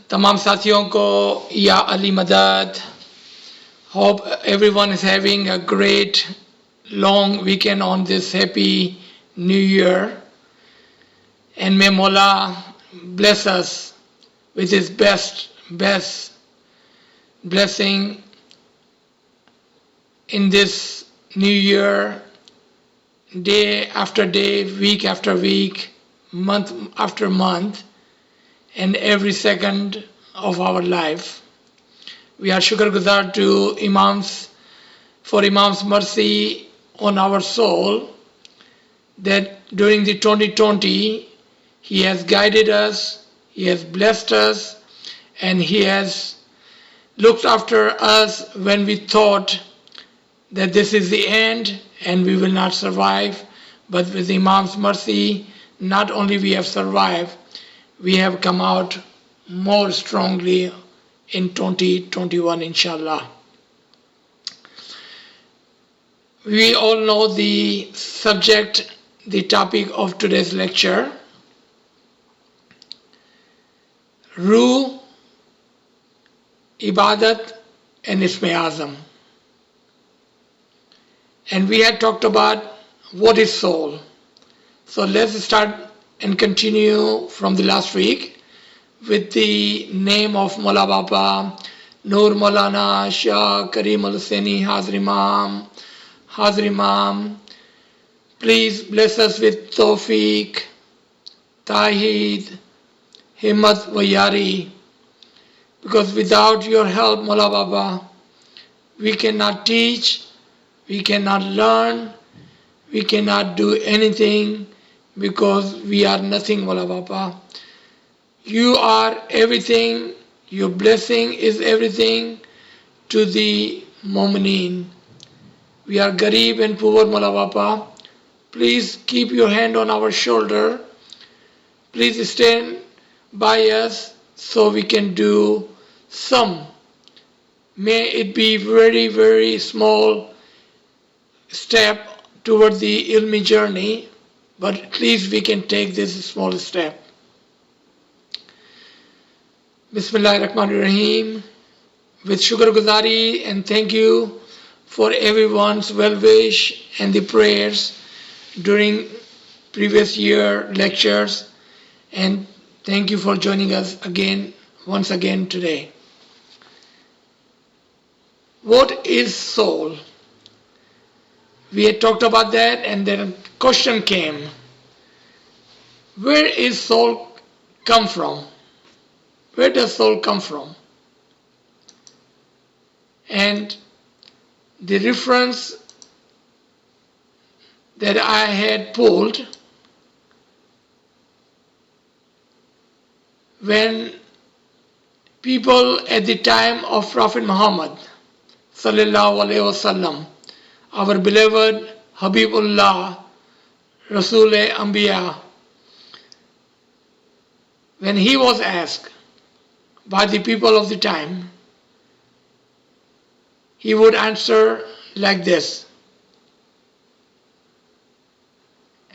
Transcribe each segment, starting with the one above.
तमाम साथियों को या अली मदद. Hope everyone is having a great long weekend on this happy new year, and may Mola bless us with his best blessing in this new year, day after day, week after week, month after month, and every second of our life. We are shukr guzar to Imams for Imam's mercy on our soul, that during the 2020 he has guided us, he has blessed us, and he has looked after us when we thought that this is the end and we will not survive. But with Imam's mercy, not only we have survived, we have come out more strongly in 2021, inshallah. We all know the subject, the topic of today's lecture, Ruh, Ibadat and Isme Azam. And we had talked about what is soul. So let's start and continue from the last week with the name of Mola Baba, Noor Maulana Shah Karim Al-Hussaini Hazir Imam. Please bless us with Tawfiq, Tawheed, Himmat wa Yari, because without your help, Mola Baba, we cannot teach, we cannot learn, we cannot do anything, because we are nothing, Mola Baba. You are everything, your blessing is everything to the Mu'mineen. We are Garib and poor, Mola Baba. Please keep your hand on our shoulder. Please stand by us so we can do some. May it be very, very small step toward the ilmi journey, but at least we can take this small step. Bismillahirrahmanirrahim. With shukr guzari and thank you for everyone's well wish and the prayers during previous year lectures, and thank you for joining us once again today. What is soul? We had talked about that, and then a question came. Where is soul come from? Where does soul come from? And the reference that I had pulled, when people at the time of Prophet Muhammad sallallahu alaihi wasallam, our beloved Habibullah, Rasul-e-Anbiya, when he was asked by the people of the time, he would answer like this.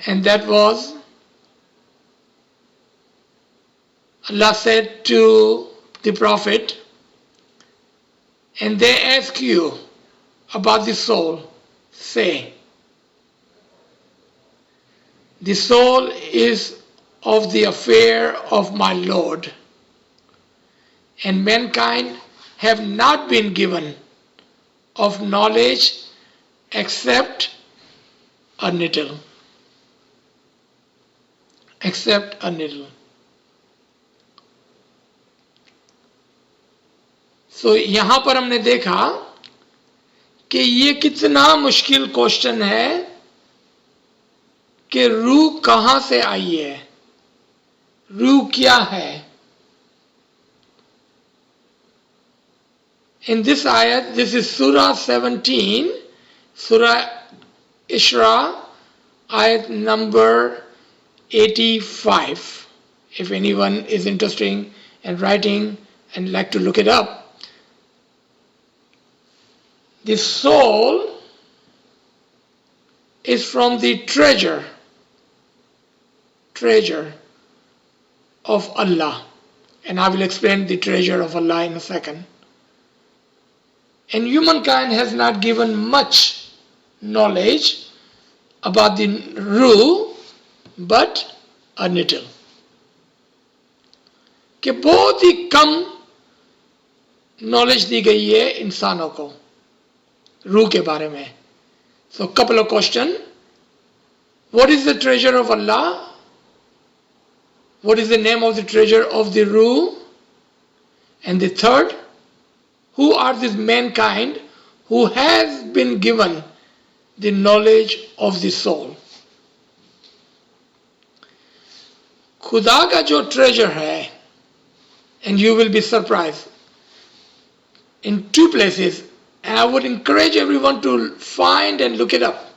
And that was, Allah said to the Prophet, and they ask you about the soul, say, the soul is of the affair of my Lord, and mankind have not been given of knowledge except a little. Except a little. So यहाँ पर हमने देखा कि ये कितना मुश्किल question है कि रूह कहाँ से आई है, रूह क्या है. In this ayat, this is Surah 17, Surah Isra, ayat number 85. If anyone is interested in writing and like to look it up. The soul is from the treasure of Allah. And I will explain the treasure of Allah in a second. And humankind has not given much knowledge about the ruh, but a little. कि बहुत ही कम knowledge दी गई है इंसानों को रूह के बारे में. So couple of questions. What is the treasure of Allah? What is the name of the treasure of the ruh? And the third, who are this mankind who has been given the knowledge of the soul? खुदा का जो treasure है, and you will be surprised, in two places, and I would encourage everyone to find and look it up.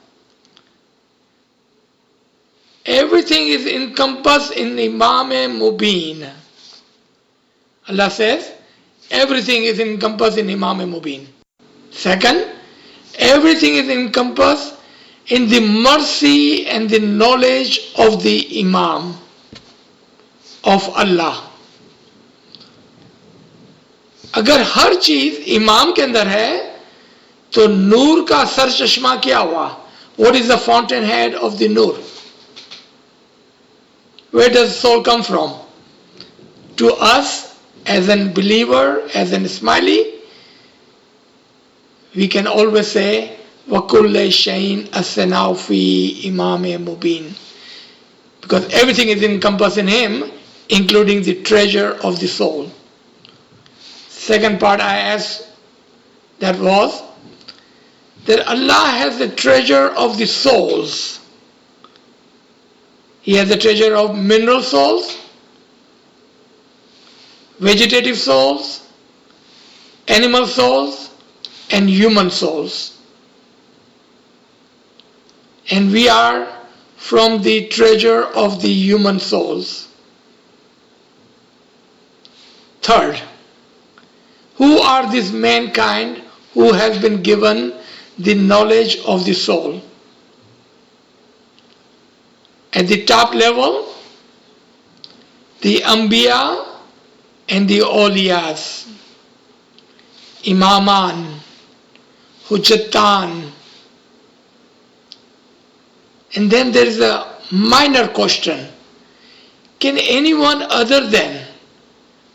Everything is encompassed in Imam Mubin. Allah says, everything is encompassed in Imam Mubin. Second, everything is encompassed in the mercy and the knowledge of the Imam of Allah. अगर हर चीज इमाम के अंदर है तो नूर का sir चश्मा क्या हुआ? What is the fountainhead of the nur? Where does soul come from? To us, as a believer, as a smiley, we can always say, وَكُلَّ شَيْءٍ أَسْنَاهُ فِي إِمَامٍ مُبِينٍ, because everything is encompassed in him, including the treasure of the soul. Second part I asked, that was that Allah has the treasure of the souls. He has the treasure of mineral souls, vegetative souls, animal souls, and human souls. And we are from the treasure of the human souls. Third, who are this mankind who has been given the knowledge of the soul? At the top level, the Anbiya and the ALWAAZ, Imaman, Hujjatan. And then there is a minor question. Can anyone other than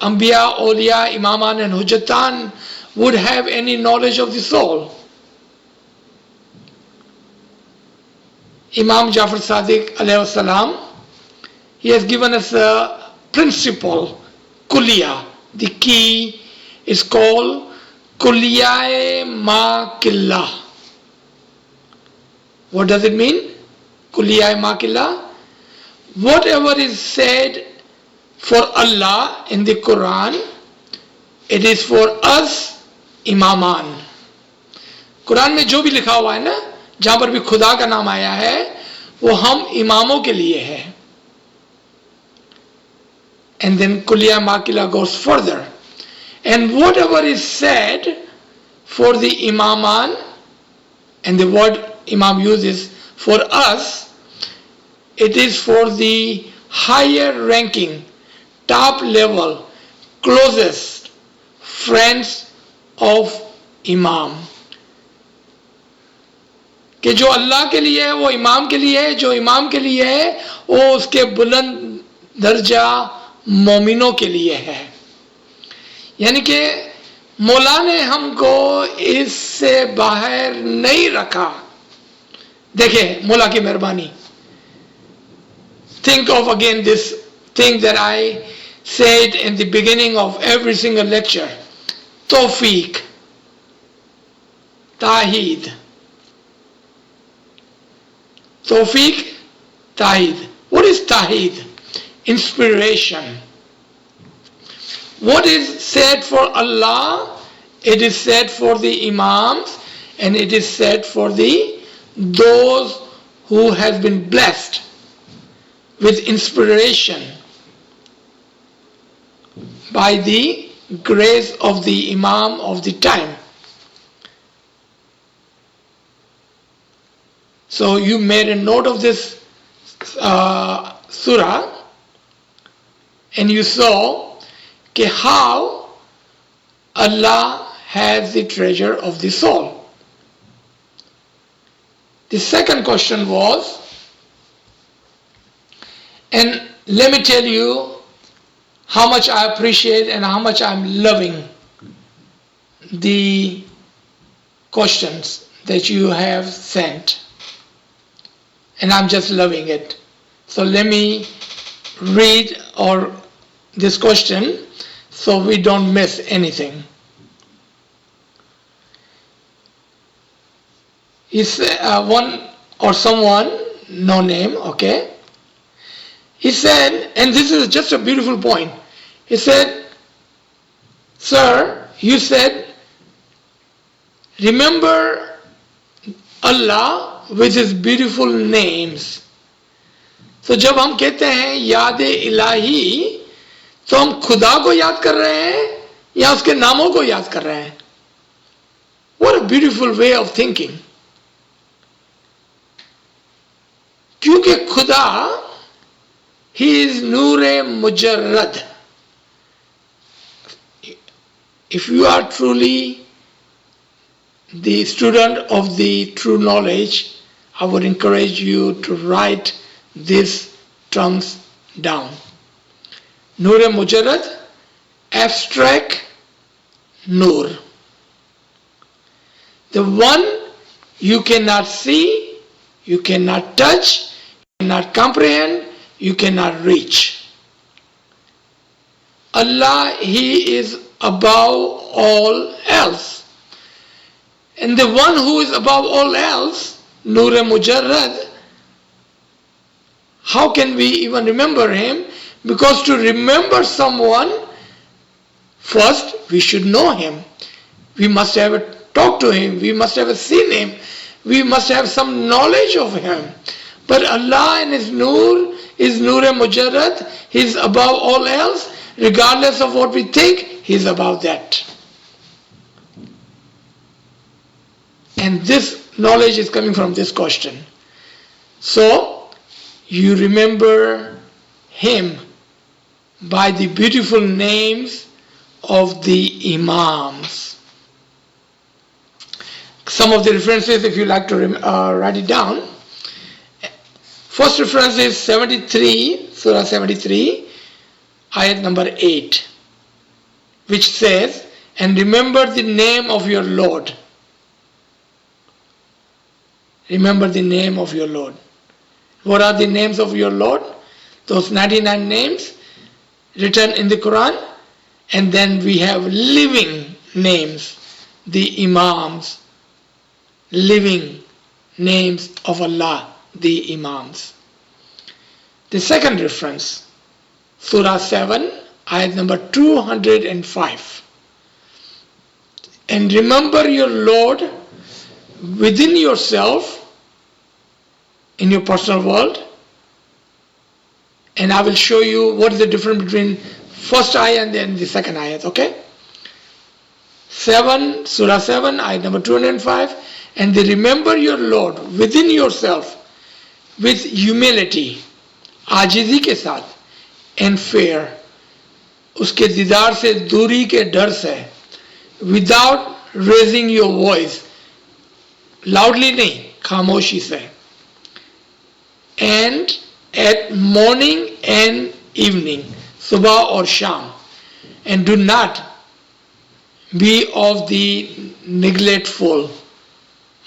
Anbiya, Awliya, Imaman and Hujjatan would have any knowledge of the soul? Imam Jafar Sadiq alayhi salam, he has given us a principle, Kulliya. The key is called Kulliya Ma Killah. What does it mean? Kulliya Ma Killah. Whatever is said for Allah in the Quran, it is for us Imaman. Quran में जो भी लिखा हुआ है ना, जहां पर भी खुदा का नाम आया है, वो हम इमामों के लिए है. And then Kulliya Makila goes further. And whatever is said for the Imaman, and the word Imam uses for us, it is for the higher ranking, top level, closest friends of Imam. कि जो अल्लाह के लिए है वो इमाम के लिए है, जो इमाम के लिए है वो उसके बुलंद दर्जा मोमिनों के लिए है. यानी कि मौला ने हमको इससे बाहर नहीं रखा. देखें मौला की मेहरबानी. Think of again this thing that I said in the beginning of every single lecture. Tawfiq, Tahid. Tawfiq, Tahid. What is Tahid? Inspiration. What is said for Allah, it is said for the Imams, and it is said for those who have been blessed with inspiration by the grace of the Imam of the time. So you made a note of this surah, and you saw कि how Allah has the treasure of the soul. The second question was, and let me tell you how much I appreciate and how much I'm loving the questions that you have sent, and I'm just loving it. So let me read this question so we don't miss anything. He said, one or someone, no name, okay. He said, and this is just a beautiful point. He said, sir, you said, remember Allah with His beautiful names. तो जब हम कहते हैं याद इलाही, तो हम खुदा को याद कर रहे हैं या उसके नामों को याद कर रहे हैं? What a beautiful way of thinking. क्योंकि खुदा, He is Noor-e Mujarrad. If you are truly the student of the true knowledge, I would encourage you to write these terms down. Noor-e Mujarrad, abstract Noor. The one you cannot see, you cannot touch, you cannot comprehend, you cannot reach. Allah, He is above all else. And the one who is above all else, Noor-e Mujarrad, how can we even remember Him? Because to remember someone, first we should know Him. We must have talked to Him. We must have seen Him. We must have some knowledge of Him. But Allah and His Noor is Noor-e Mujarrad. He is above all else. Regardless of what we think, He is above that. And this knowledge is coming from this question. So, you remember Him by the beautiful names of the Imams. Some of the references, if you like to write it down. First reference is 73, Surah 73, ayat number 8, which says, and remember the name of your Lord. Remember the name of your Lord. What are the names of your Lord? Those 99 names written in the Quran. And then we have living names, the Imams. Living names of Allah, the Imams. The second reference, Surah 7, ayat number 205. And remember your Lord within yourself, in your personal world. And I will show you what is the difference between first ayat and then the second ayat, okay? 7, Surah 7, ayat number 205. And they remember your Lord within yourself with humility, आजिज़ी के साथ, and fear, उसके दीदार से दूरी के डर से, without raising your voice, loudly नहीं, खामोशी से, and at morning and evening, सुबह और शाम, and do not be of the neglectful.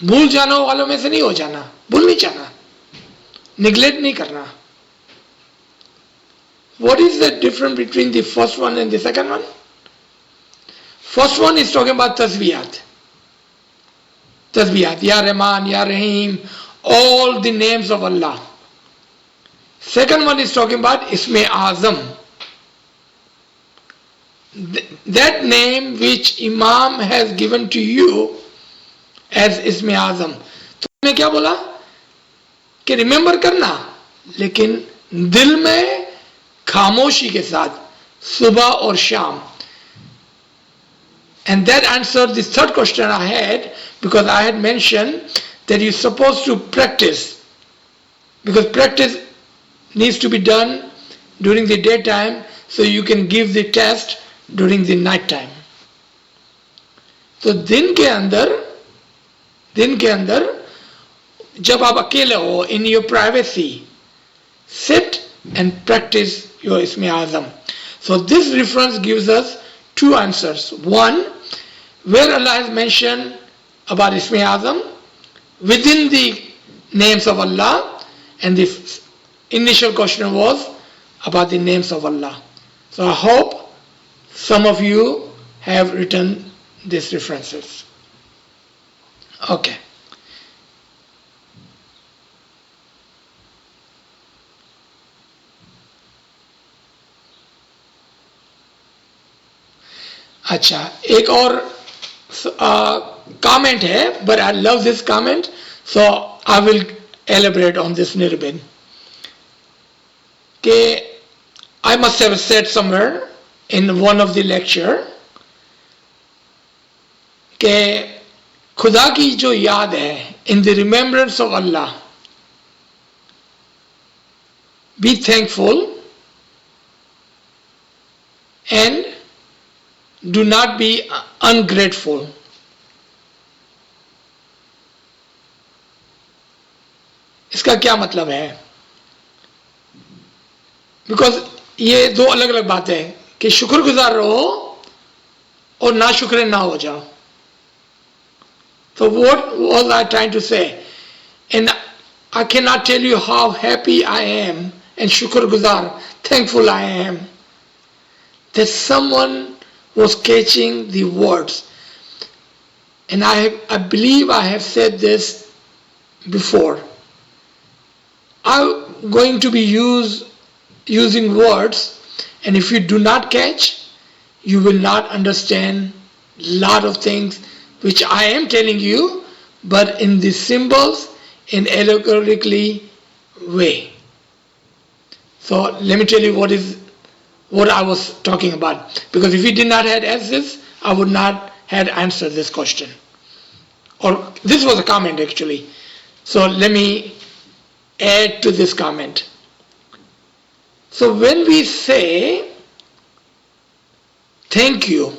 भूल जाना वालों में से नहीं हो जाना, भूल नहीं जाना, neglect नहीं करना. What is the difference between the first one and the second one? First one is talking about tasbiyat. Tasbiyat, Ya Rahman, Ya Rahim, all the names of Allah. Second one is talking about Isme Azam. That name which Imam has given to you as Isme Azam. तो मैंने क्या बोला कि remember करना, लेकिन दिल में खामोशी के साथ सुबह और शाम. And that answered the third question I had, because I had mentioned that you're supposed to practice, because practice needs to be done during the daytime so you can give the test during the night time. तो दिन के अंदर जब आप अकेले हो, in your privacy, sit and practice your Isme Azam. So this reference gives us two answers. One, where Allah has mentioned about Isme Azam within the names of Allah, and the initial question was about the names of Allah. So I hope some of you have written these references. Okay. अच्छा, एक और comment है, but I love this comment, so I will elaborate on this Nirbin. कि I must have said somewhere in one of the lecture कि खुदा की जो याद है, in the remembrance of Allah, be thankful and do not be ungrateful. इसका क्या मतलब है? बिकॉज ये दो अलग अलग बातें हैं कि शुक्रगुजार रहो और ना शुक्र ना हो जाओ. So what was I trying to say? And I cannot tell you how happy I am and शुक्रगुजार, thankful I am that someone was catching the words. And I believe I have said this before. I'm going to be using words, and if you do not catch, you will not understand a lot of things which I am telling you, but in the symbols, in allegorically way. So let me tell you what I was talking about. Because if we did not have AZIZ, I would not have answered this question. Or this was a comment actually. So let me add to this comment. So when we say thank you,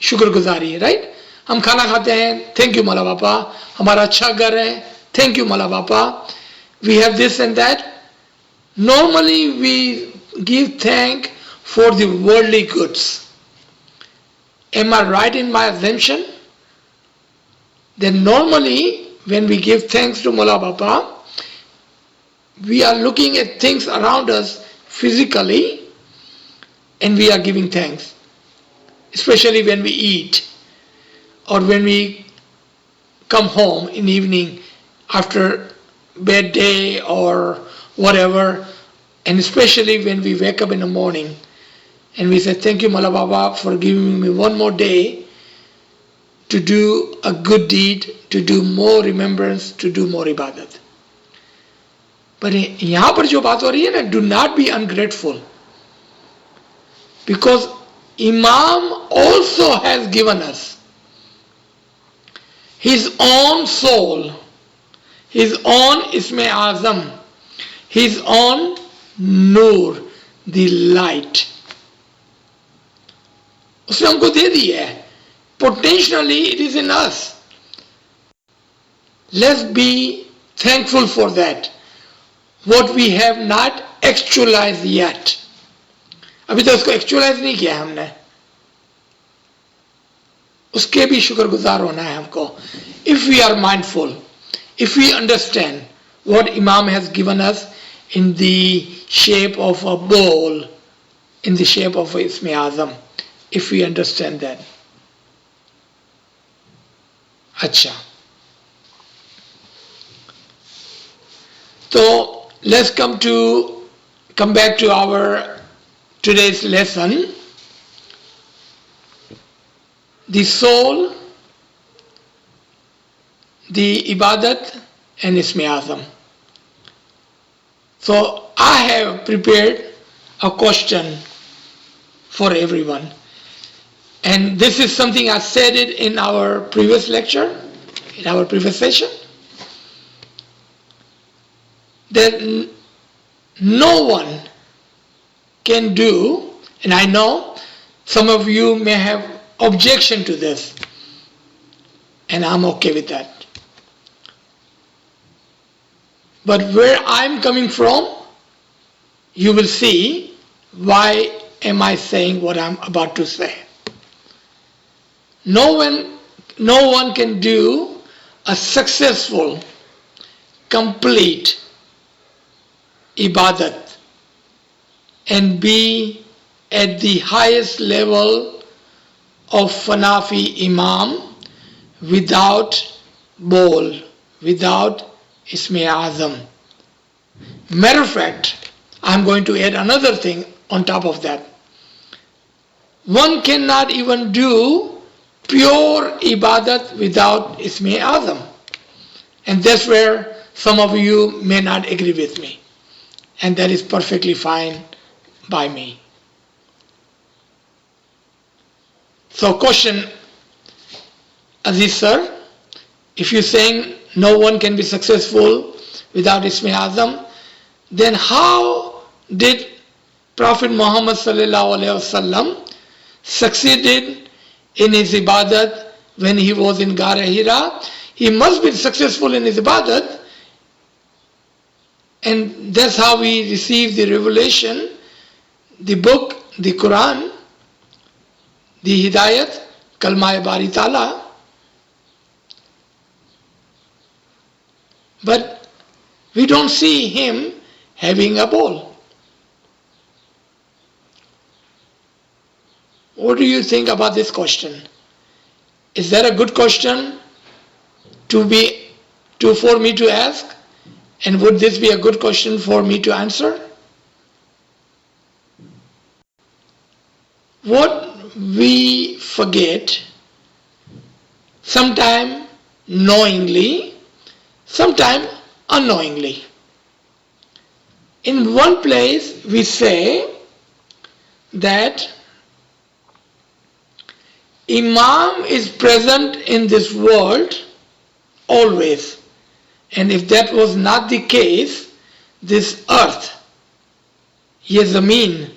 शुक्रगुजारी, right? हम खाना खाते हैं, thank you मौला बापा. हमारा अच्छा घर है, थैंक यू मौला बापा. We have this and that. Normally we give thank for the worldly goods. Am I right in my assumption? Then normally when we give thanks to Mola Bapa, we are looking at things around us physically and we are giving thanks. Especially when we eat or when we come home in the evening after bad day or whatever, and especially when we wake up in the morning and we say thank you Mola Baba for giving me one more day to do a good deed, to do more remembrance, to do more ibadat. But यहाँ पर जो बात हो रही है ना, do not be ungrateful, because Imam also has given us his own soul, his own Isme Azam, his own Noor, the light. उसने हमको दे दी है. Potentially it is in us. Let's be thankful for that. What we have not actualized yet. अभी तो उसको actualise नहीं किया हमने, उसके भी शुक्रगुजार होना है हमको. If we are mindful, if we understand what Imam has given us in the shape of a bowl, in the shape of Isme Azam, if we understand that. अच्छा, so let's come back to our today's lesson. The soul, the ibadat and Isme Azam. So I have prepared a question for everyone. And this is something I said it in our previous lecture, in our previous session, that no one can do And I know some of you may have objection to this, and I'm okay with that. But where I'm coming from, you will see why am I saying what I'm about to say. No one can do a successful, complete ibadat and be at the highest level of Fanafi Imam without bowl, without Isme Azam. Matter of fact, I'm going to add another thing on top of that. One cannot even do pure ibadat without Isme Azam. And that's where some of you may not agree with me. And that is perfectly fine by me. So question, Aziz sir, if you're saying no one can be successful without Isme Azam, then how did Prophet Muhammad sallallahu alaihi wasallam succeeded in his ibadat when he was in Ghar Hira? He must be successful in his ibadat, and that's how we receive the revelation, the book, the Quran, the Hidayat, Kalma Bari Ta'ala. But we don't see him having a bowl. What do you think about this question? Is that a good question for me to ask? And would this be a good question for me to answer? What we forget, sometime knowingly, sometime unknowingly. In one place we say that Imam is present in this world always. And if that was not the case, this earth, ye zameen,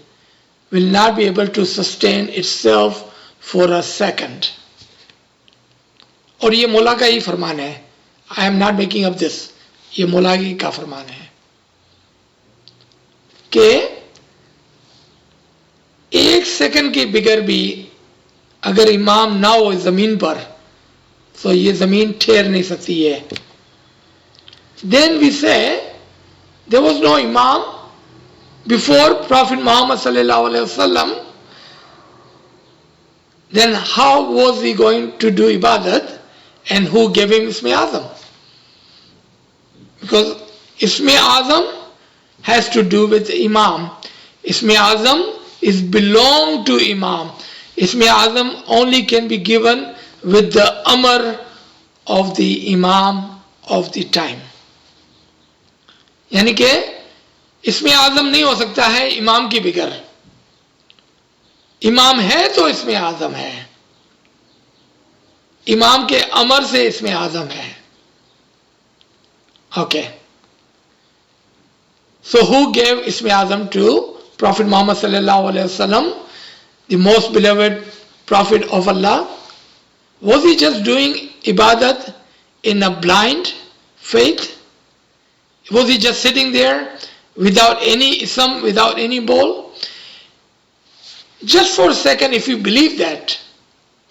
will not be able to sustain itself for a second. और ये मौला का ही फरमान है. I am not making up this. ये मौला का फरमान है कि एक सेकंड के बगैर भी अगर इमाम ना हो जमीन पर तो ये जमीन ठहर नहीं सकती है. Then we say there was no Imam before Prophet Muhammad sallallahu alaihi wasallam. Then how was he going to do ibadat, and who gave him Isme Azam? Because Isme Azam has to do with Imam. Isme Azam is belong to Imam. Isme Azam only can be given with the Amr of the Imam of the time. यानी कि इसमें आज़म नहीं हो सकता है इमाम की बिगर. इमाम है तो इसमें आज़म है, इमाम के अमर से इसमें आज़म है. Okay. So who gave Isme Azam to Prophet Muhammad sallallahu alaihi wasallam, the most beloved Prophet of Allah? Was he just doing ibadat in a blind faith? Was he just sitting there without any ism, without any bowl? Just for a second, if you believe that,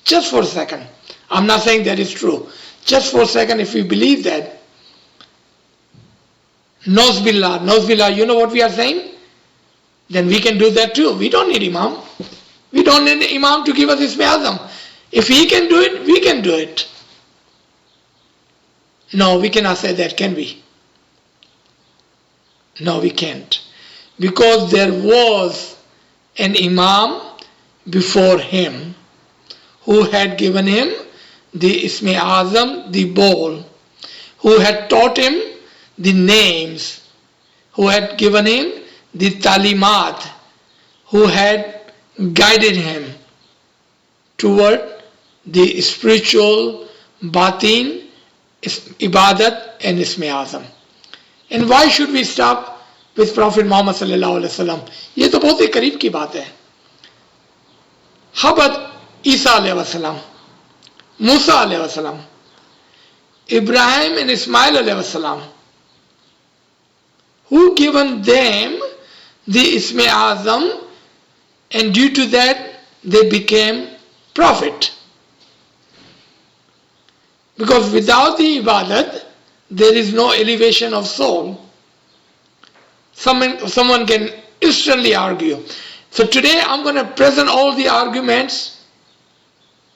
just for a second, I'm not saying that is true, just for a second, if you believe that, Nozbillah, you know what we are saying? Then we can do that too. We don't need Imam. We don't need Imam to give us Isme Azam. If he can do it, we can do it. No, we cannot say that, can we? No, we can't. Because there was an Imam before him who had given him the Isme Azam, the bowl, who had taught him the names, who had given him the talimat, who had guided him toward the spiritual batin, ibadat and Isme Azam. And why should we stop with Prophet Muhammad sallallahu alaihi wasallam? ये तो बहुत ही करीब की बात है. How about Isa alayhi wasalam, Musa alayhi wasalam, Ibrahim and Ismail alayhi wasalam? Who given them the Isme Azam, and due to that they became prophet? Because without the ibadat, there is no elevation of soul. Someone can instantly argue. So today I'm going to present all the arguments,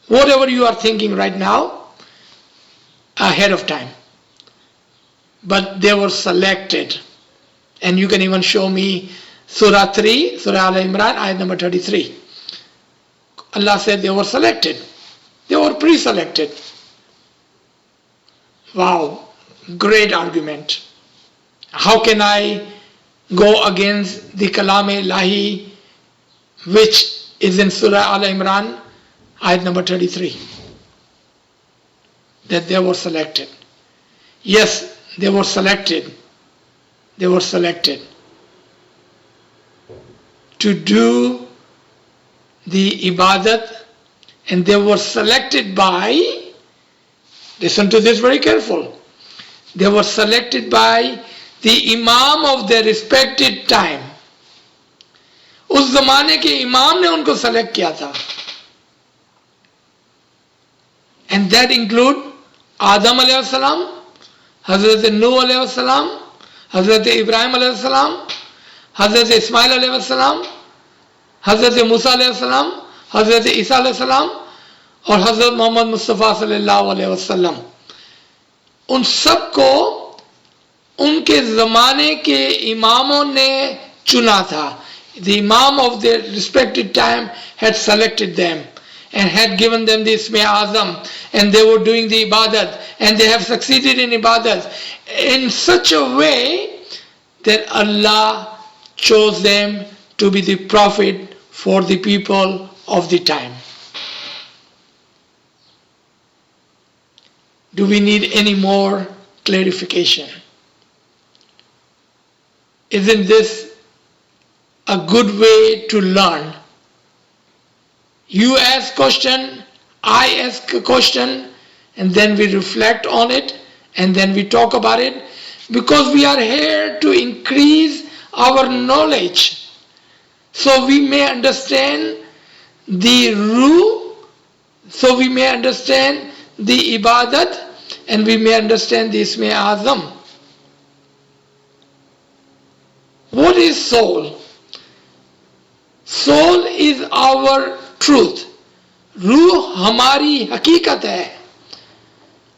whatever you are thinking right now, ahead of time. But they were selected. And you can even show me Surah 3, Surah Al-Imran, ayat number 33. Allah said they were selected. They were pre-selected. Wow, great argument. How can I go against the Kalam-e-Ilahi, which is in Surah Al-Imran, ayat number 33? That they were selected. Yes, they were selected. They were selected to do the ibadat, and they were selected by, listen to this very careful, they were selected by the imam of their respected time. उस जमाने के इमाम ने उनको select किया था. And that include Adam alayhi salam, Hazrat Nuh alayhi salam, Hazrat Ibrahim alayhi salam, Hazrat Ismail alayhi salam, Hazrat Musa alayhi salam, Hazrat Isa alayhi salam और Hazrat Muhammad Mustafa sallallahu alayhi wasallam. उन सबको उनके ज़माने के इमामों ने चुना था. The Imam of their respected time had selected them and had given them the Isme Azam, and they were doing the ibadat, and they have succeeded in ibadat in such a way that Allah chose them to be the prophet for the people of the time. Do we need any more clarification? Isn't this a good way to learn? You ask question, I ask a question, and then we reflect on it, and then we talk about it, because we are here to increase our knowledge, so we may understand the ruh, so we may understand the ibadat, and we may understand the Isme Azam. What is soul? Soul is our truth. रूह हमारी हकीकत है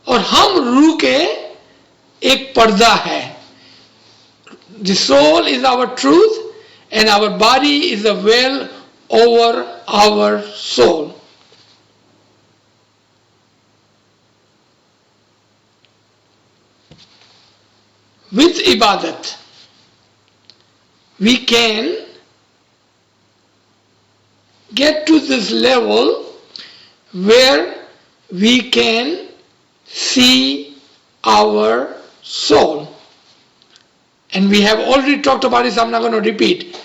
और हम रूह के एक पर्दा है. The soul is our truth and our body is a veil over our soul. With ibadat, we can get to this level where we can see our soul. And we have already talked about it, so I'm not going to repeat.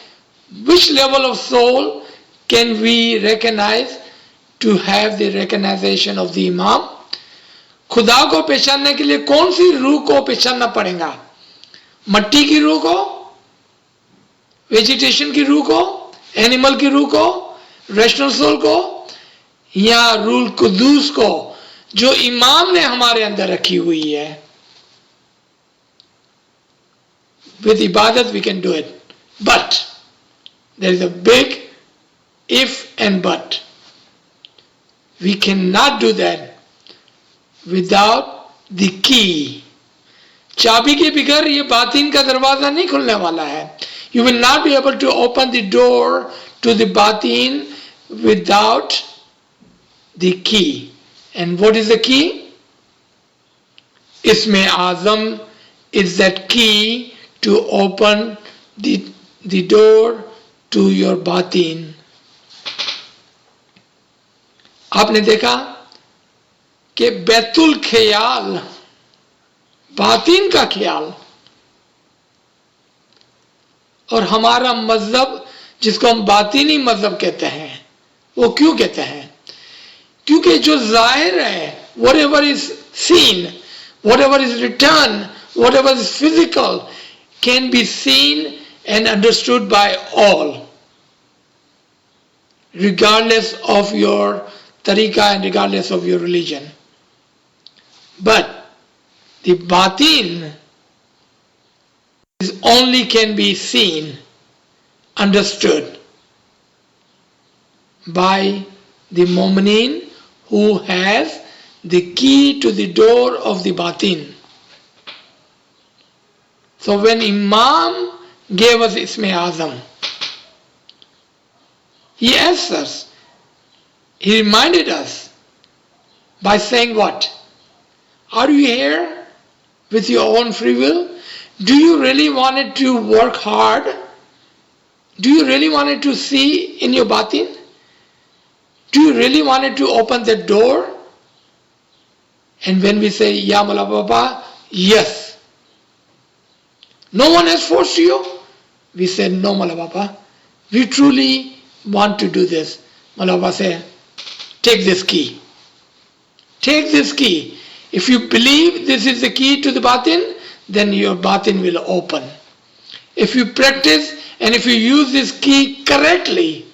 Which level of soul can we recognize to have the recognition of the Imam? खुदा को पहचानने के लिए कौन सी रूह को पहचानना पड़ेगा? मट्टी की रूह को, वेजिटेशन की रूह को, एनिमल की रूह को, रैशनल सोल को, या रूल कुदूस को जो इमाम ने हमारे अंदर रखी हुई है? With ibadat we can do it, but there is a big if and but. We cannot do that without the key. चाबी के बगैर ये बातिन का दरवाजा नहीं खुलने वाला है. You will not be able to open the door to the batin without the key. And what is the key? Isme Azam is that key to open the door to your batin. आपने देखा कि बैतुल ख्याल, बातिन का ख्याल, और हमारा मजहब जिसको हम बातिनी मजहब कहते हैं, वो क्यों कहते हैं? क्योंकि जो जाहिर है, whatever is seen, whatever is written, whatever is physical can be seen and understood by all, regardless of your tariqa and regardless of your religion. But the batin is only can be seen, understood by the mu'mineen who has the key to the door of the batin. So when Imam gave us Isme Azam, he asked us, he reminded us by saying what? Are you here with your own free will? Do you really want it to work hard? Do you really want it to see in your batin? Do you really want it to open the door? And when we say, Ya Mala Baba, yes. No one has forced you. We said, no Mala Baba. We truly want to do this. Mala Baba said, take this key. Take this key. If you believe this is the key to the batin, then your batin will open. If you practice and if you use this key correctly,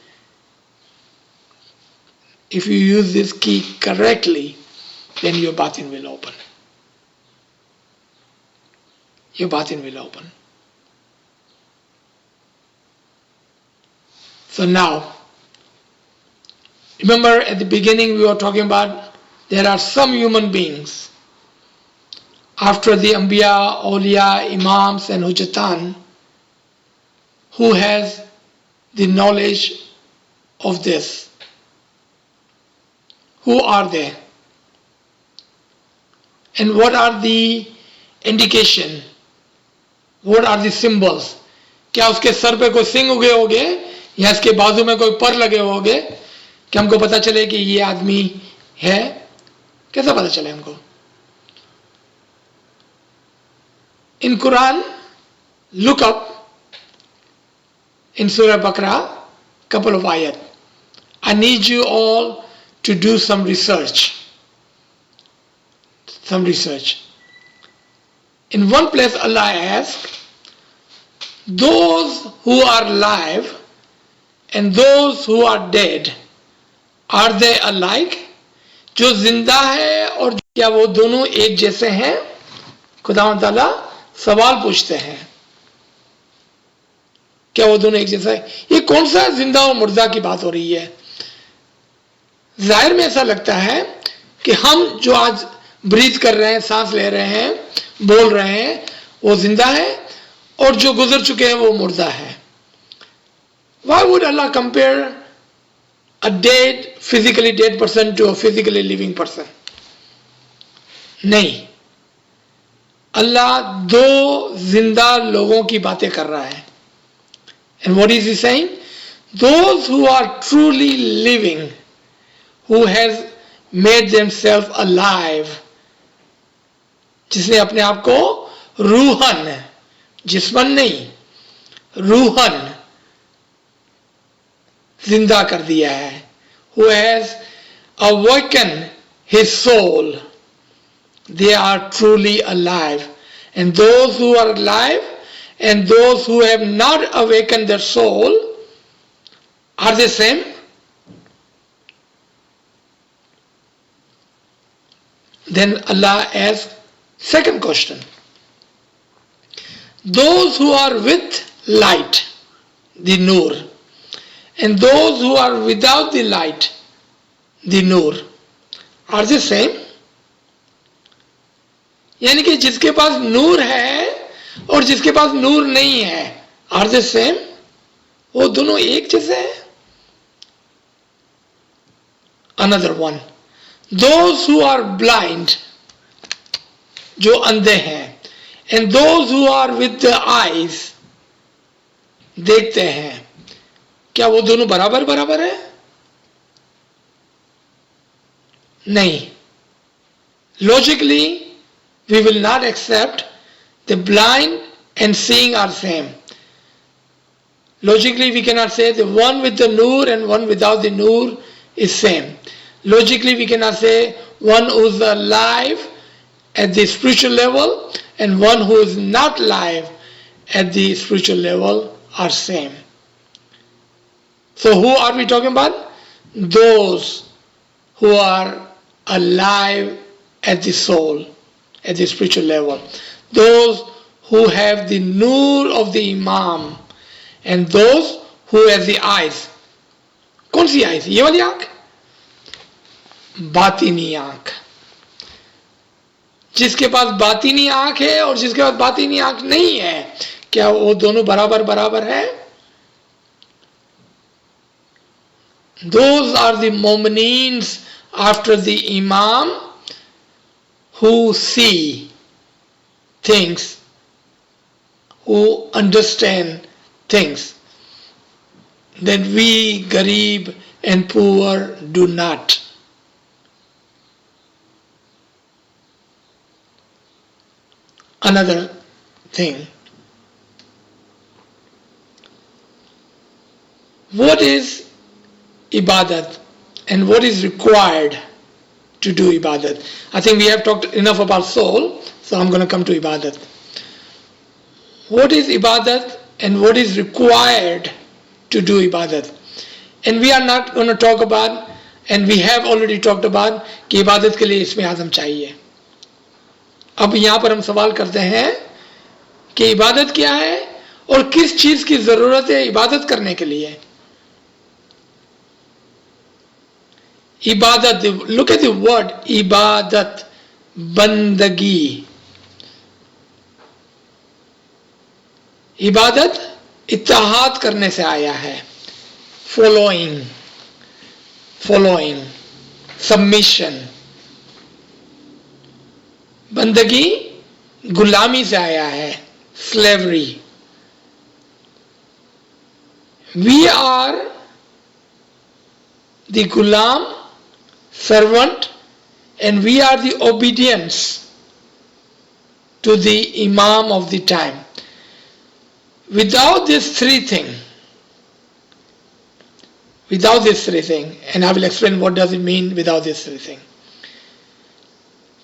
then your batin will open. Your batin will open. So now, remember at the beginning we were talking about there are some human beings after the Anbiya, Awliya, Imams and Hujjatan who has the knowledge of this. Who are they? And what are the indication? What are the symbols? क्या उसके sir पे कोई सिंग उगे होंगे या इसके बाजू में कोई पर लगे होंगे कि हमको पता चले कि ये आदमी है? कैसा पता चले हमको? In Quran, look up in Surah Baqarah, couple of ayat. I need you all to do some research. In one place Allah asks, those who are alive and those who are dead, are they alike? जो जिंदा है और क्या वो दोनों एक जैसे हैं? खुदा ताला सवाल पूछते हैं, क्या वो दोनों एक जैसा है? ये कौन सा जिंदा और मुर्दा की बात हो रही है? जाहिर में ऐसा लगता है कि हम जो आज ब्रीथ कर रहे हैं, सांस ले रहे हैं, बोल रहे हैं, वो जिंदा है और जो गुजर चुके हैं वो मुर्दा है. Why would Allah compare a dead, physically dead person to a physically living person? नहीं, अल्लाह दो जिंदा लोगों की बातें कर रहा है. And what is he saying? Those who are truly living, who has made themselves alive, जिसने अपने आप को रूहन, जिस्मन नहीं, रूहन जिंदा कर दिया है, who has awakened his soul, they are truly alive. And those who are alive and those who have not awakened their soul, are they same? Then Allah asks second question. Those who are with light, the nur, and those who are without the light, the nur, are they same? यानी कि जिसके पास नूर है और जिसके पास नूर नहीं है, are they same? वो दोनों एक जैसे हैं? Another one, those who are blind, जो अंधे हैं, and those who are with the eyes, देखते हैं, क्या वो दोनों बराबर बराबर है? नहीं. Logically we will not accept the blind and seeing are same. Logically we cannot say the one with the nur and one without the nur is same. Logically, we cannot say one who is alive at the spiritual level and one who is not alive at the spiritual level are same. So who are we talking about? Those who are alive at the soul, at the spiritual level. Those who have the nur of the Imam, and those who have the eyes. कौन सी eyes? ये वाली आंख? बातिनी आंख. जिसके पास बातिनी आंख है और जिसके पास बातिनी आंख नहीं है, क्या वो दोनों बराबर बराबर है? Those are the mu'mineen after the Imam who see things, who understand things that we garib and poor do not. Another thing, what is ibadat and what is required to do ibadat? I think we have talked enough about soul, so I'm going to come to ibadat. What is ibadat and what is required to do ibadat? And we are not going to talk about, and we have already talked about, कि इबादत के लिए इसमें आज़म चाहिए. अब यहाँ पर हम सवाल करते हैं कि इबादत क्या है और किस चीज़ की ज़रूरत है इबादत करने के लिए. इबादत, look at the word इबादत, बंदगी. इबादत इत्तेहाद करने से आया है. Following, submission. बंदगी गुलामी से आया है, slavery. We are the gulam, servant, and we are the obedience to the Imam of the time. Without these three things, and I will explain what does it mean without these three things.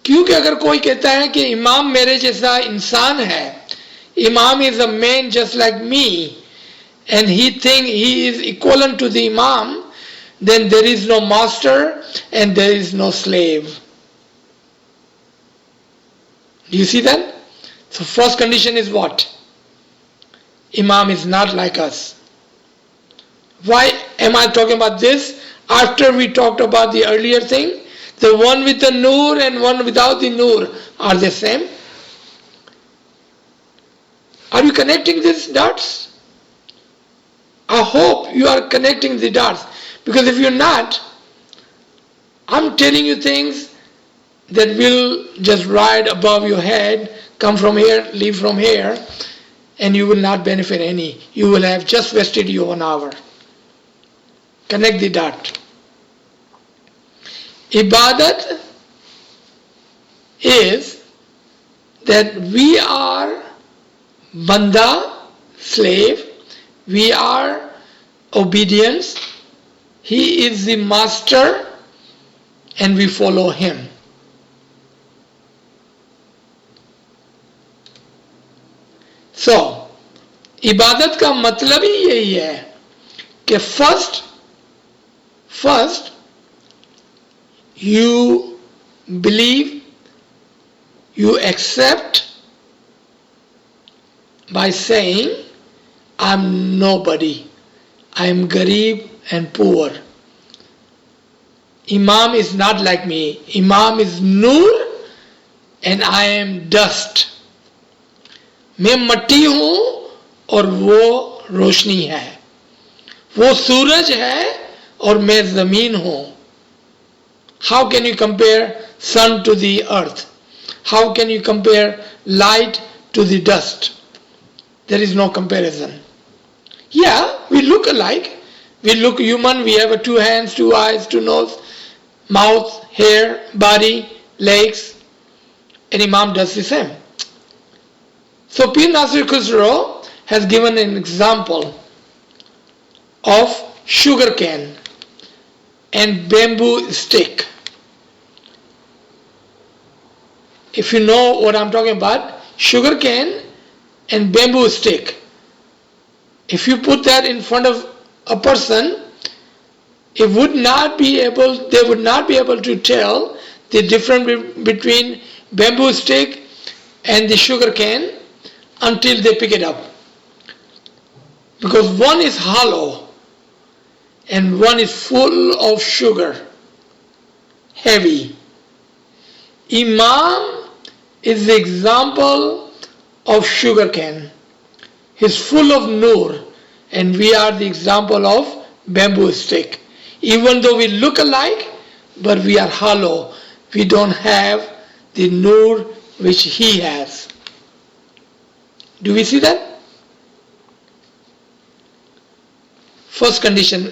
क्योंकि अगर कोई कहता है कि इमाम मेरे जैसा इंसान है, Imam is a man just like me, and he think he is equivalent to the Imam, then there is no master and there is no slave. Do you see that? So first condition is what? Imam is not like us. Why am I talking about this after we talked about the earlier thing? The one with the nur and one without the nur are the same. Are you connecting these dots? I hope you are connecting the dots. Because if you're not, I'm telling you things that will just ride above your head, come from here, leave from here, and you will not benefit any. You will have just wasted your 1 hour. Connect the dot. Ibadat is that we are banda, slave, we are obedience, he is the master and we follow him. So, इबादत का मतलब ही यही है कि first you believe, you accept by saying, I'm nobody, I'm garib and poor. Imam is not like me. Imam is nur and I am dust. मैं मट्टी हूँ और वो रोशनी है. वो सूरज है और मैं ज़मीन हूँ. How can you compare sun to the earth? How can you compare light to the dust? There is no comparison. Yeah, we look alike. We look human. We have 2 hands, 2 eyes, 2 nose, mouth, hair, body, legs. And Imam does the same. So Pir Nasir Khusro has given an example of sugar cane. and bamboo stick. If you know what I'm talking about, sugar cane and bamboo stick. If you put that in front of a person, they would not be able to tell the difference between bamboo stick and the sugar cane until they pick it up. Because one is hollow and one is full of sugar, heavy. Imam is the example of sugar cane. He's full of nur, and we are the example of bamboo stick. Even though we look alike, but we are hollow. We don't have the nur which he has. Do we see that? First condition.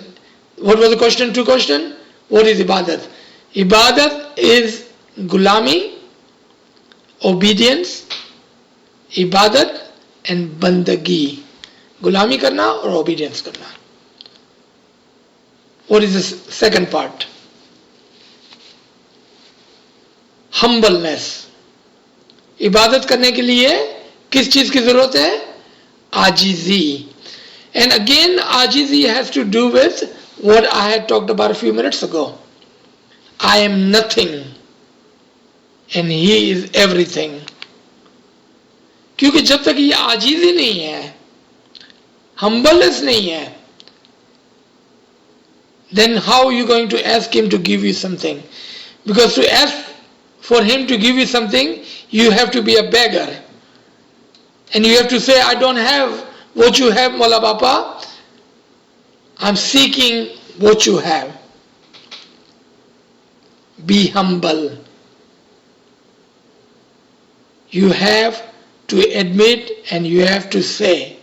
What was the question? Two question. What is ibadat? Ibadat is gulami, obedience, ibadat and bandagi. Gulami karna or obedience karna. What is the second part? Humbleness. इबादत करने के लिए किस चीज की जरूरत है? आजिजी. And again, ajizi has to do with what I had talked about a few minutes ago. I am nothing and he is everything. क्योंकि जब तक ये आजिजी नहीं है, humbleness नहीं है, then how are you going to ask him to give you something? Because to ask for him to give you something, you have to be a beggar. And you have to say, I don't have what you have, Mola Bapa. I'm seeking what you have. Be humble. You have to admit and you have to say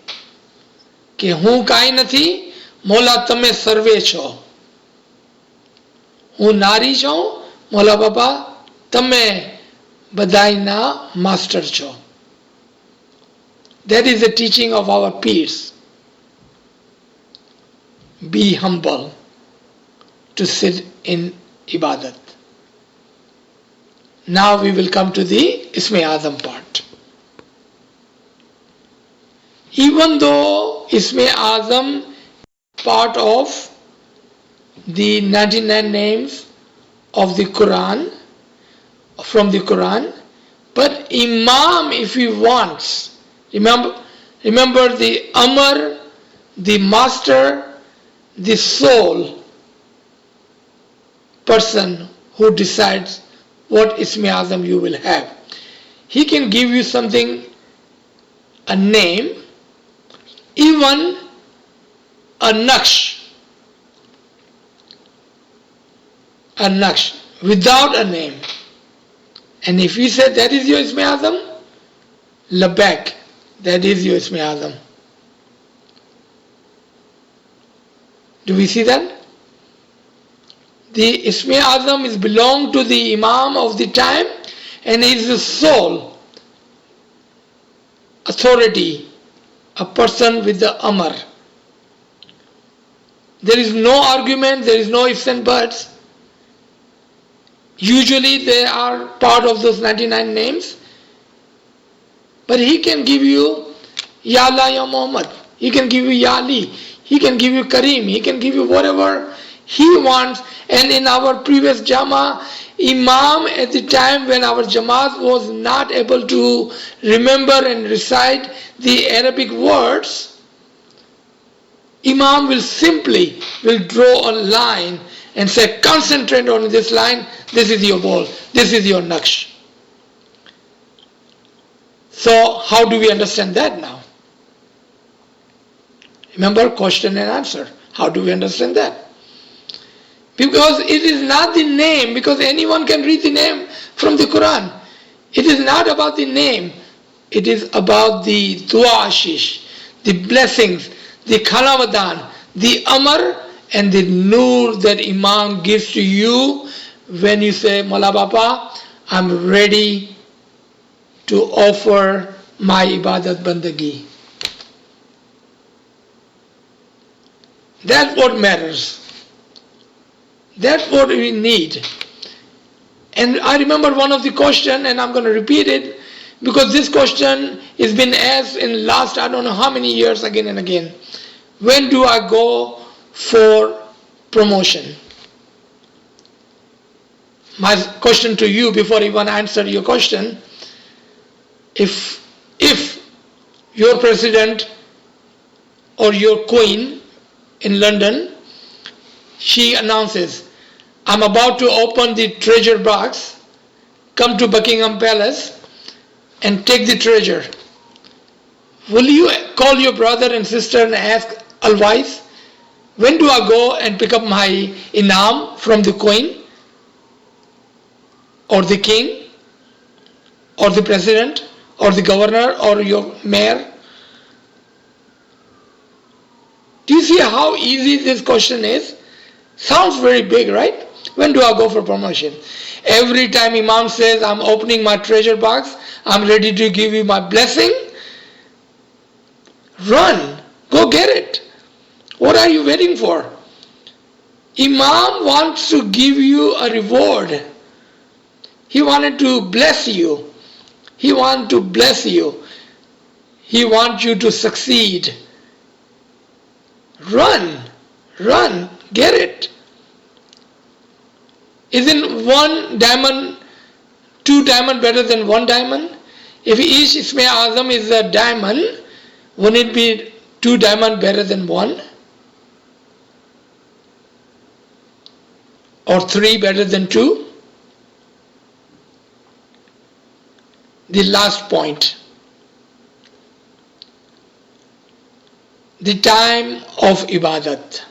कि हूँ काई नथी, मोला तमे सर्वे छो. हूँ नारी छो, मोला बापा तमे बधाईना मास्टर छो. That is the teaching of our peers. Be humble to sit in ibadat. Now we will come to the Isme Azam part. Even though Isme Azam part of the 99 names of the Quran, from the Quran, but Imam, if he wants, remember the Amar, the master, the soul person who decides what Isme Azam you will have. He can give you something, a name, even a naksh, without a name. And if he said that is your Isme Azam, labak, that is your Isme Azam. Do we see that? The Isme Azam is belong to the Imam of the time and is the sole authority, a person with the Amar. There is no argument, there is no ifs and buts. Usually they are part of those 99 names. But he can give you Ya Allah Ya Muhammad. He can give you Ya Ali. He can give you Kareem. He can give you whatever he wants. And in our previous Jama, Imam at the time when our Jamaat was not able to remember and recite the Arabic words, Imam will simply draw a line and say, concentrate on this line, this is your ball, this is your naksh. So how do we understand that now? Remember, question and answer. How do we understand that? Because it is not the name, because anyone can read the name from the Quran. It is not about the name. It is about the dua ashish, the blessings, the khalavadan, the amar, and the nur that Imam gives to you when you say, Mawla Bapa, I'm ready to offer my ibadat bandagi. That's what matters. That's what we need. And I remember one of the question, and I'm going to repeat it, because this question has been asked in last I don't know how many years again and again. When do I go for promotion? My question to you before I even answer your question, if your president or your queen in London, she announces, I'm about to open the treasure box, come to Buckingham Palace and take the treasure. Will you call your brother and sister and ask, ALWAAZ, when do I go and pick up my inam from the queen or the king or the president or the governor or your mayor? Do you see how easy this question is? Sounds very big, right? When do I go for promotion? Every time Imam says, I'm opening my treasure box, I'm ready to give you my blessing, run, go get it. What are you waiting for? Imam wants to give you a reward. He wanted to bless you. He wants to bless you. He wants you to succeed. Run, get it. Isn't one diamond, two diamond better than one diamond? If each Isme Azam is a diamond, wouldn't it be two diamond better than one? Or three better than two? The last point. The time of ibadat.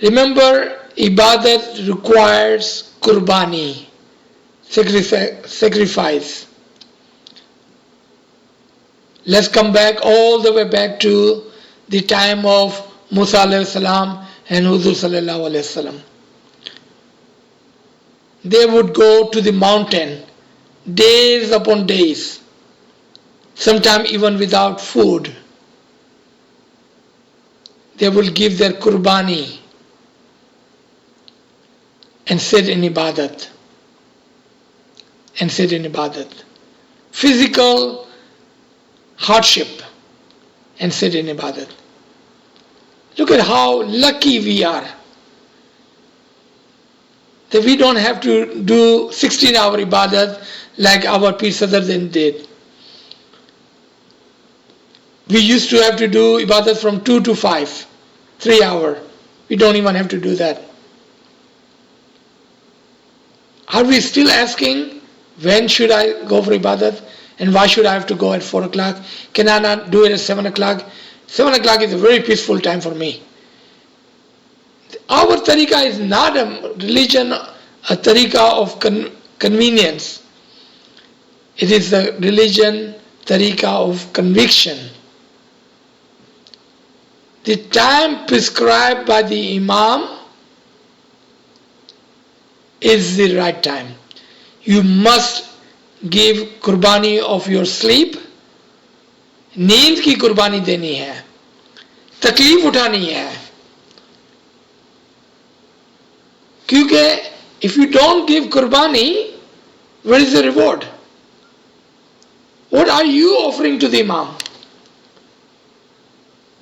Remember, ibadat requires qurbani, sacrifice. Let's come back all the way back to the time of Musa alayhi salam and Huzur sallallahu alayhi salam. They would go to the mountain days upon days, sometimes even without food. They will give their qurbani and sit in ibadat. Physical hardship and sit in ibadat. Look at how lucky we are that we don't have to do 16-hour ibadat like our Pir Sadruddin did. We used to have to do ibadat from 2 to 5, 3 hours. We don't even have to do that. Are we still asking, when should I go for ibadat? And why should I have to go at 4 o'clock? Can I not do it at 7 o'clock? 7 o'clock is a very peaceful time for me. Our tariqah is not a religion, a tariqah of convenience. It is the religion, tariqah of conviction. The time prescribed by the Imam is the right time. You must give qurbani of your sleep. नींद की कुर्बानी देनी है, तकलीफ उठानी है. क्योंकि if you don't give qurbani, what is the reward? What are you offering to the Imam?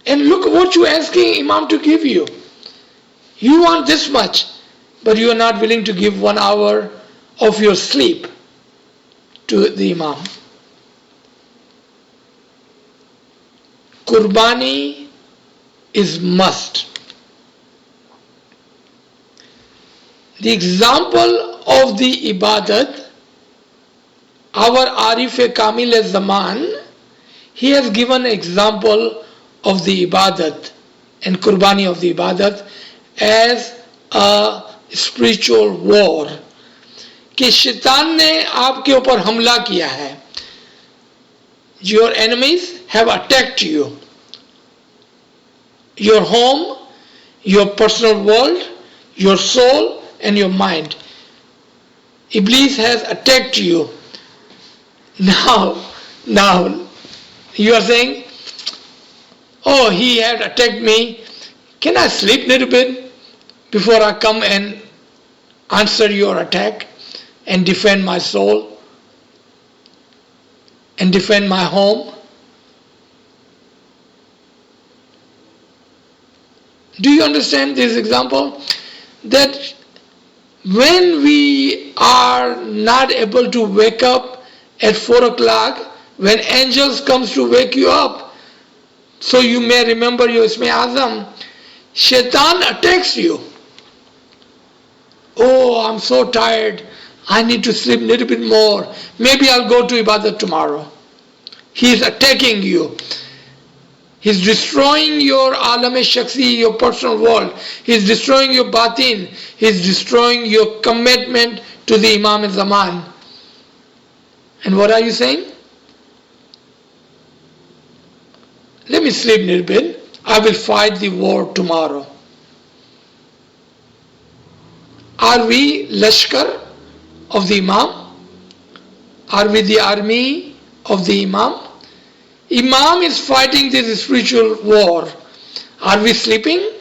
And look what you're asking Imam to give you. You want this much, but you are not willing to give 1 hour of your sleep to the Imam. Qurbani is must. The example of the ibadat, our Arif Kamil Zaman, he has given an example of the ibadat and qurbani of the ibadat as a spiritual war. कि शैतान ने आपके ऊपर हमला किया है. Your enemies have attacked you. Your home, your personal world, your soul and your mind. Iblis has attacked you. Now you are saying, oh, he had attacked me. Can I sleep a little bit before I come and answer your attack and defend my soul and defend my home? Do you understand this example? That when we are not able to wake up at 4 o'clock, when angels comes to wake you up, so you may remember your Isme Azam, Shaitan attacks you. Oh, I'm so tired. I need to sleep a little bit more. Maybe I'll go to ibadat tomorrow. He is attacking you. He's destroying your alam-e-shakhsi, your personal world. He's destroying your batin. He's destroying your commitment to the Imam-e-Zaman. And what are you saying? Let me sleep a little bit. I will fight the war tomorrow. Are we Lashkar of the Imam? Are we the army of the Imam? Imam is fighting this spiritual war. Are we sleeping?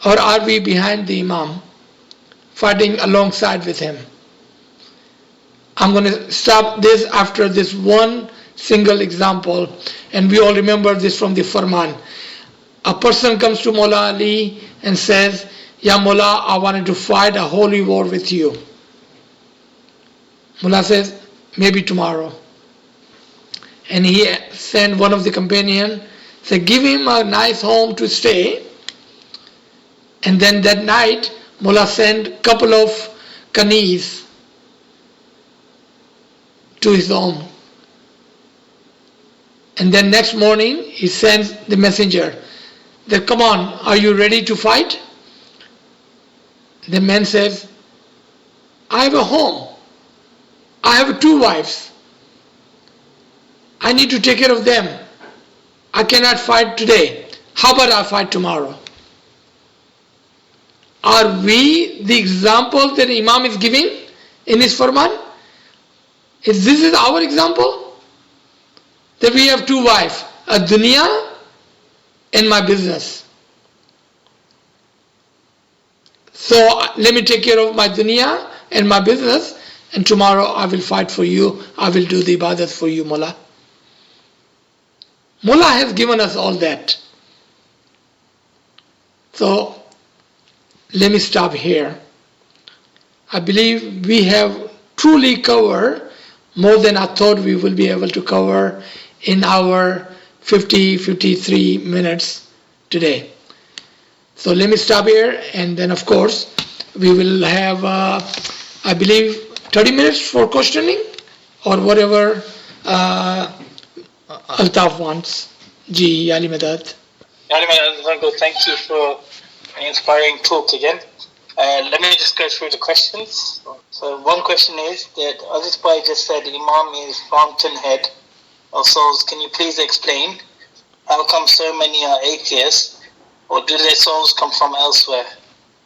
Or are we behind the Imam, fighting alongside with him? I'm going to stop this after this one single example, and we all remember this from the Farman. A person comes to Mullah Ali and says, Ya Mullah, I wanted to fight a holy war with you. Mullah says, maybe tomorrow. And he sent one of the companions, said, give him a nice home to stay. And then that night, Mullah sent a couple of kanees to his home. And then next morning, he sends the messenger that, come on, are you ready to fight? The man says, I have a home. I have 2 wives. I need to take care of them. I cannot fight today. How about I fight tomorrow? Are we the example that Imam is giving in his Farman? This is our example? That we have 2 wives, a dunya and my business. So let me take care of my dunya and my business, and tomorrow I will fight for you. I will do the ibadat for you, Mullah. Mullah has given us all that. So let me stop here. I believe we have truly covered more than I thought we will be able to cover in our 53 minutes today. So let me stop here, and then of course we will have I believe 30 minutes for questioning or whatever Altaf wants. Ji Ali Madad. Thank you for an inspiring talk again. Let me just go through the questions. So one question is that Aziz Bhai just said Imam is fountainhead of souls. Can you please explain how come so many are atheists, or do their souls come from elsewhere?